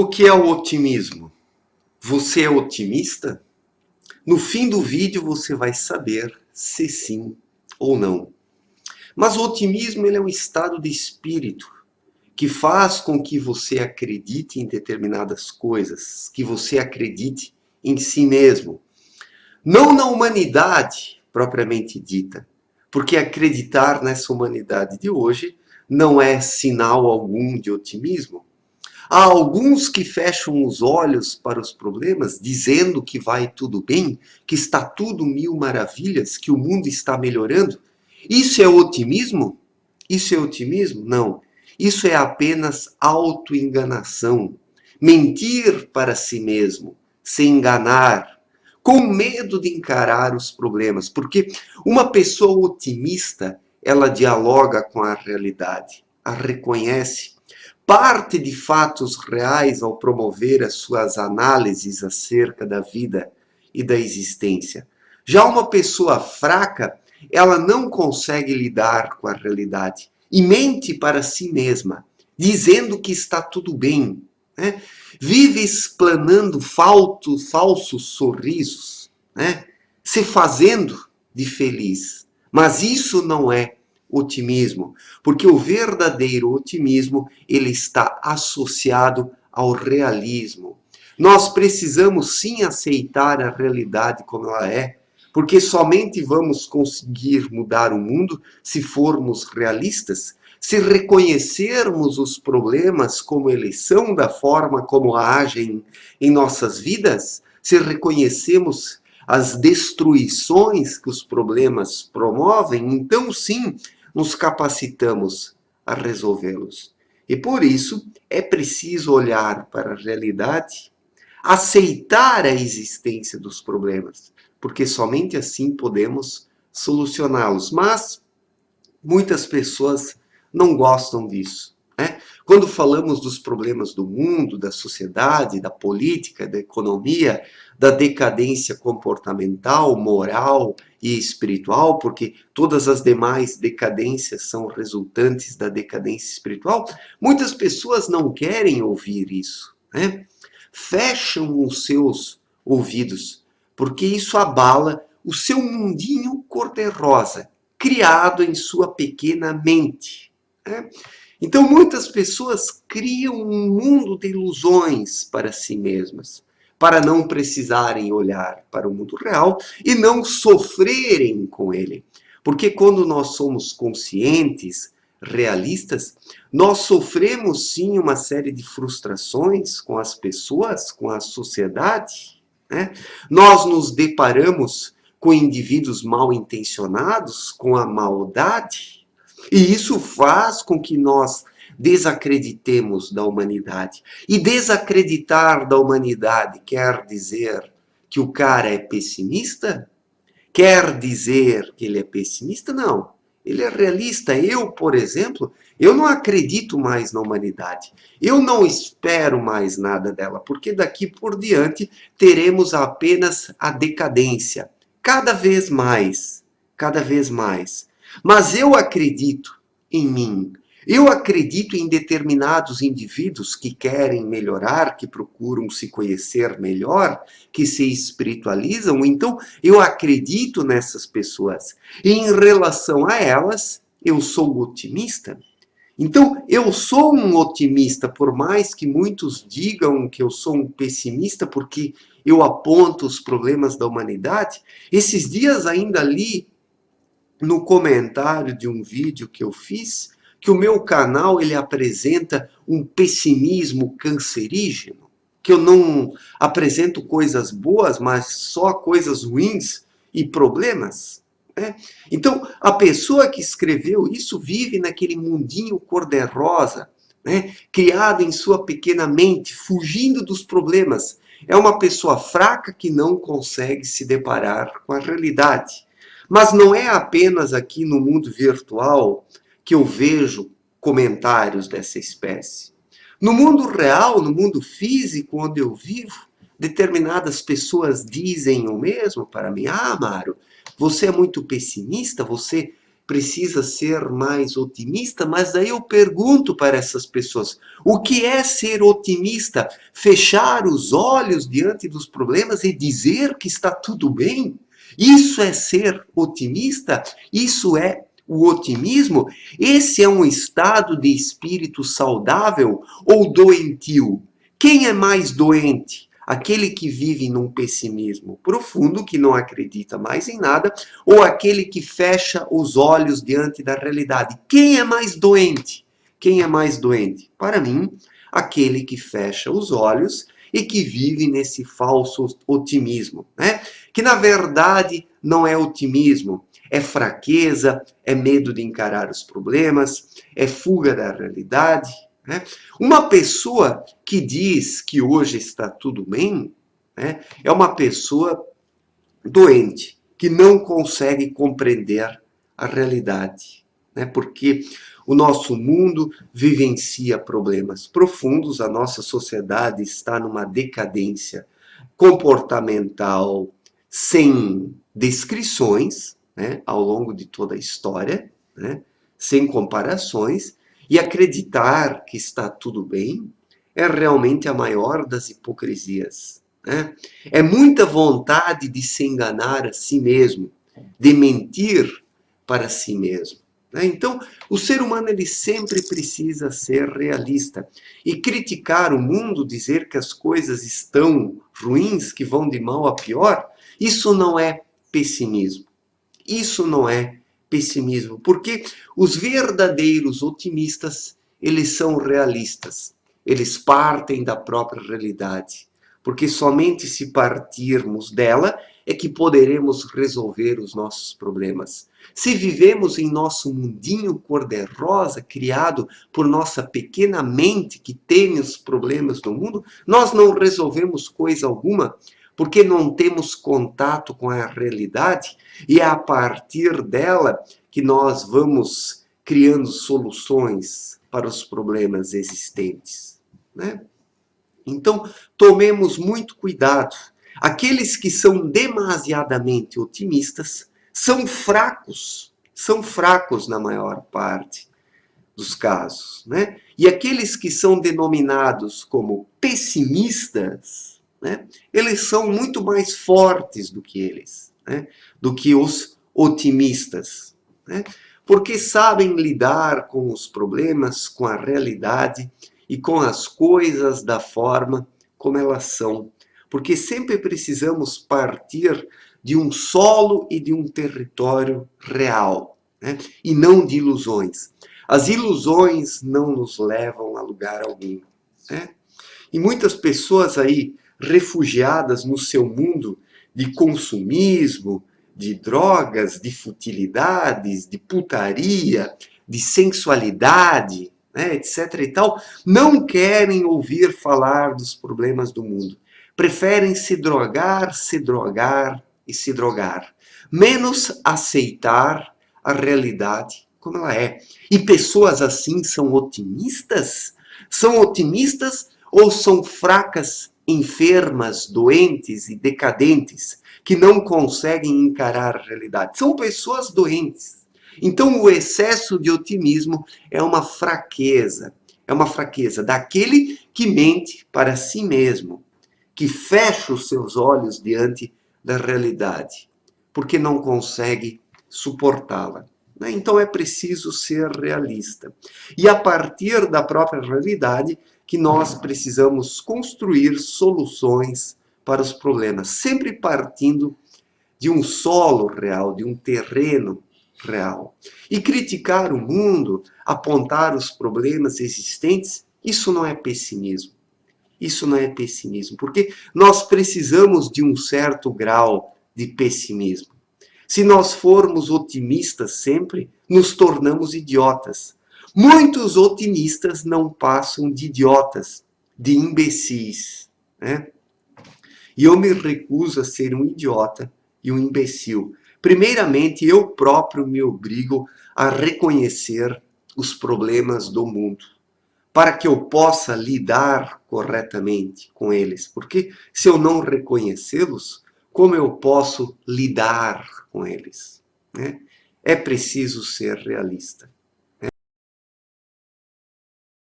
O que é o otimismo? Você é otimista? No fim do vídeo você vai saber se sim ou não. Mas o otimismo ele é um estado de espírito que faz com que você acredite em determinadas coisas, que você acredite em si mesmo. Não na humanidade propriamente dita, porque acreditar nessa humanidade de hoje não é sinal algum de otimismo. Há alguns que fecham os olhos para os problemas, dizendo que vai tudo bem, que está tudo mil maravilhas, que o mundo está melhorando. Isso é otimismo? Isso é otimismo? Não. Isso é apenas autoenganação. Mentir para si mesmo, se enganar, com medo de encarar os problemas. Porque uma pessoa otimista, ela dialoga com a realidade, a reconhece, parte de fatos reais ao promover as suas análises acerca da vida e da existência. Já uma pessoa fraca, ela não consegue lidar com a realidade e mente para si mesma, dizendo que está tudo bem, né? Vive explanando falsos sorrisos, né? Se fazendo de feliz. Mas isso não é otimismo, porque o verdadeiro otimismo ele está associado ao realismo. Nós precisamos sim aceitar a realidade como ela é, porque somente vamos conseguir mudar o mundo se formos realistas, se reconhecermos os problemas como eles são, da forma como agem em nossas vidas, se reconhecemos as destruições que os problemas promovem, então sim, nos capacitamos a resolvê-los. E por isso é preciso olhar para a realidade, aceitar a existência dos problemas, porque somente assim podemos solucioná-los. Mas muitas pessoas não gostam disso, né? Quando falamos dos problemas do mundo, da sociedade, da política, da economia, da decadência comportamental, moral e espiritual, porque todas as demais decadências são resultantes da decadência espiritual, muitas pessoas não querem ouvir isso, né? Fecham os seus ouvidos, porque isso abala o seu mundinho cor-de-rosa, criado em sua pequena mente, né? Então muitas pessoas criam um mundo de ilusões para si mesmas, para não precisarem olhar para o mundo real e não sofrerem com ele. Porque quando nós somos conscientes, realistas, nós sofremos sim uma série de frustrações com as pessoas, com a sociedade, né? Nós nos deparamos com indivíduos mal intencionados, com a maldade, e isso faz com que nós desacreditemos da humanidade. E desacreditar da humanidade quer dizer que o cara é pessimista? Quer dizer que ele é pessimista? Não. Ele é realista. Eu, por exemplo, eu não acredito mais na humanidade. Eu não espero mais nada dela, porque daqui por diante teremos apenas a decadência. Cada vez mais. Cada vez mais. Mas eu acredito em mim. Eu acredito em determinados indivíduos que querem melhorar, que procuram se conhecer melhor, que se espiritualizam. Então, eu acredito nessas pessoas. E em relação a elas, eu sou otimista. Então, eu sou um otimista, por mais que muitos digam que eu sou um pessimista, porque eu aponto os problemas da humanidade. Esses dias ainda li no comentário de um vídeo que eu fiz, que o meu canal ele apresenta um pessimismo cancerígeno, que eu não apresento coisas boas, mas só coisas ruins e problemas, né? Então, a pessoa que escreveu isso vive naquele mundinho cor-de-rosa, né? Criado em sua pequena mente, fugindo dos problemas. É uma pessoa fraca que não consegue se deparar com a realidade. Mas não é apenas aqui no mundo virtual que eu vejo comentários dessa espécie. No mundo real, no mundo físico onde eu vivo, determinadas pessoas dizem o mesmo para mim. Ah, Mário, você é muito pessimista, você precisa ser mais otimista, mas daí eu pergunto para essas pessoas, o que é ser otimista? Fechar os olhos diante dos problemas e dizer que está tudo bem? Isso é ser otimista? Isso é o otimismo? Esse é um estado de espírito saudável ou doentio? Quem é mais doente? Aquele que vive num pessimismo profundo, que não acredita mais em nada, ou aquele que fecha os olhos diante da realidade? Quem é mais doente? Quem é mais doente? Para mim, aquele que fecha os olhos e que vive nesse falso otimismo, né? Que na verdade não é otimismo, é fraqueza, é medo de encarar os problemas, é fuga da realidade, né? Uma pessoa que diz que hoje está tudo bem, né, é uma pessoa doente, que não consegue compreender a realidade, né? Porque o nosso mundo vivencia problemas profundos, a nossa sociedade está numa decadência comportamental sem descrições, né, ao longo de toda a história, né, sem comparações, e acreditar que está tudo bem é realmente a maior das hipocrisias, né? É muita vontade de se enganar a si mesmo, de mentir para si mesmo, né? Então, o ser humano ele sempre precisa ser realista. E criticar o mundo, dizer que as coisas estão ruins, que vão de mal a pior, isso não é pessimismo. Isso não é pessimismo, porque os verdadeiros otimistas, eles são realistas. Eles partem da própria realidade, porque somente se partirmos dela é que poderemos resolver os nossos problemas. Se vivemos em nosso mundinho cor-de-rosa, criado por nossa pequena mente que teme os problemas do mundo, nós não resolvemos coisa alguma, porque não temos contato com a realidade e é a partir dela que nós vamos criando soluções para os problemas existentes, né? Então, tomemos muito cuidado. Aqueles que são demasiadamente otimistas são fracos na maior parte dos casos, né? E aqueles que são denominados como pessimistas, né, eles são muito mais fortes do que eles, né, do que os otimistas, né, porque sabem lidar com os problemas, com a realidade e com as coisas da forma como elas são, porque sempre precisamos partir de um solo e de um território real, né, e não de ilusões. As ilusões não nos levam a lugar algum, né? E muitas pessoas aí refugiadas no seu mundo de consumismo, de drogas, de futilidades, de putaria, de sensualidade, né, etc. e tal, não querem ouvir falar dos problemas do mundo. Preferem se drogar e se drogar. Menos aceitar a realidade como ela é. E pessoas assim são otimistas? São otimistas ou são fracas, enfermas, doentes e decadentes, que não conseguem encarar a realidade? São pessoas doentes. Então o excesso de otimismo é uma fraqueza daquele que mente para si mesmo, que fecha os seus olhos diante da realidade, porque não consegue suportá-la. Então é preciso ser realista. E a partir da própria realidade que nós precisamos construir soluções para os problemas, sempre partindo de um solo real, de um terreno real. E criticar o mundo, apontar os problemas existentes, isso não é pessimismo. Isso não é pessimismo, porque nós precisamos de um certo grau de pessimismo. Se nós formos otimistas sempre, nos tornamos idiotas. Muitos otimistas não passam de idiotas, de imbecis, né? E eu me recuso a ser um idiota e um imbecil. Primeiramente, eu próprio me obrigo a reconhecer os problemas do mundo, para que eu possa lidar corretamente com eles. Porque se eu não reconhecê-los, como eu posso lidar com eles, né? é preciso ser realista.